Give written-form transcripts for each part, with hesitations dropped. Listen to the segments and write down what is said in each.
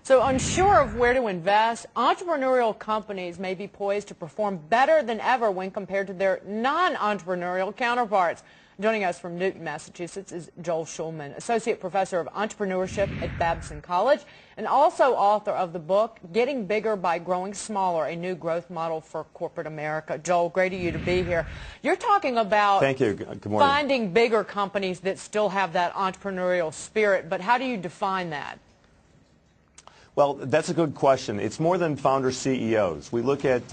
So unsure of where to invest, entrepreneurial companies may be poised to perform better than ever when compared to their non-entrepreneurial counterparts. Joining us from Newton, Massachusetts is Joel Shulman, Associate Professor of Entrepreneurship at Babson College and also author of the book, Getting Bigger by Growing Smaller, a New Growth Model for Corporate America. Joel, great of you to be here. You're talking about Thank you. Good morning. Finding bigger companies that still have that entrepreneurial spirit, but how do you define that? Well, that's a good question. It's more than founder CEOs. We look at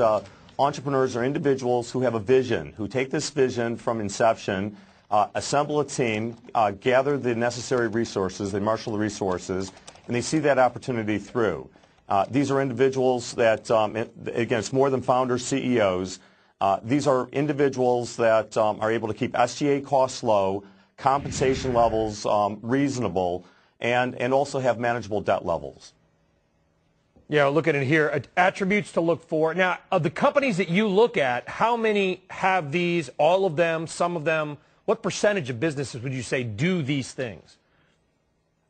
entrepreneurs or individuals who have a vision, who take this vision from inception, assemble a team, gather the necessary resources, they marshal the resources, and they see that opportunity through. These are individuals that, again, it's more than founders, CEOs. These are individuals that are able to keep SG&A costs low, compensation levels reasonable, and also have manageable debt levels. Yeah, look at it here. Attributes to look for. Now, of the companies that you look at, how many have these? All of them? Some of them? What percentage of businesses would you say do these things?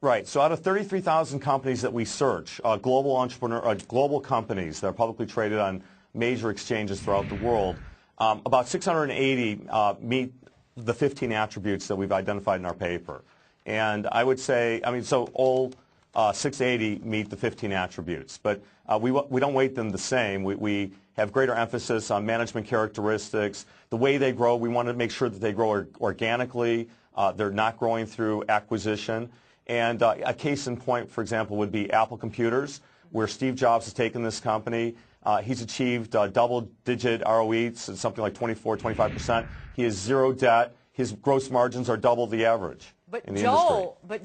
Right. So out of 33,000 companies that we search, global companies that are publicly traded on major exchanges throughout the world, about 680 meet the 15 attributes that we've identified in our paper. And I would say, so all 680 meet the 15 attributes, but we don't weight them the same. We have greater emphasis on management characteristics, the way they grow. We want to make sure that they grow organically. They're not growing through acquisition. And a case in point, for example, would be Apple Computers, where Steve Jobs has taken this company. He's achieved double-digit ROEs, something like 24, 25%. He has zero debt. His gross margins are double the average. But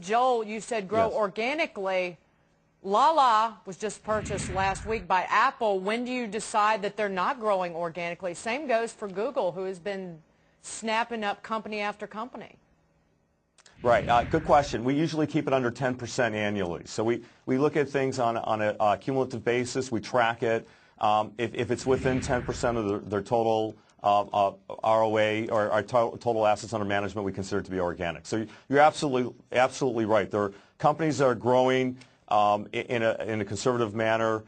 Joel, you said grow organically. Lala was just purchased last week by Apple. When do you decide that they're not growing organically? Same goes for Google, who has been snapping up company after company. Right. Good question. We usually keep it under 10% annually. So we look at things on a cumulative basis. We track it. If it's within 10% of their total ROA or our total assets under management, we consider it to be organic. So you're absolutely right. There are companies that are growing in a conservative manner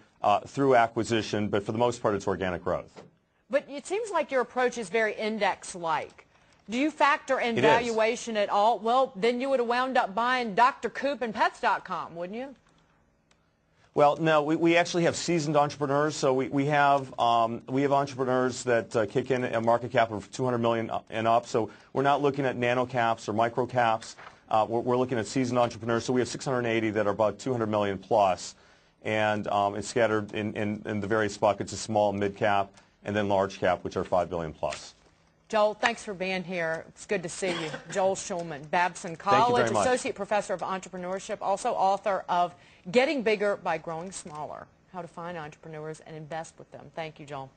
through acquisition, but for the most part, it's organic growth. But it seems like your approach is very index-like. Do you factor in valuation at all? Well, then you would have wound up buying Dr. Coop and Pets.com, wouldn't you? Well, no, we actually have seasoned entrepreneurs. So we have entrepreneurs that kick in a market cap of $200 million and up. So we're not looking at nano caps or micro caps. We're looking at seasoned entrepreneurs. So we have 680 that are about $200 million plus, and it's scattered in the various buckets of small, mid cap, and then large cap, which are $5 billion plus. Joel, thanks for being here. It's good to see you. Joel Shulman, Babson College, Associate Professor of Entrepreneurship, also author of Getting Bigger by Growing Smaller, How to Find Entrepreneurs and Invest with Them. Thank you, Joel.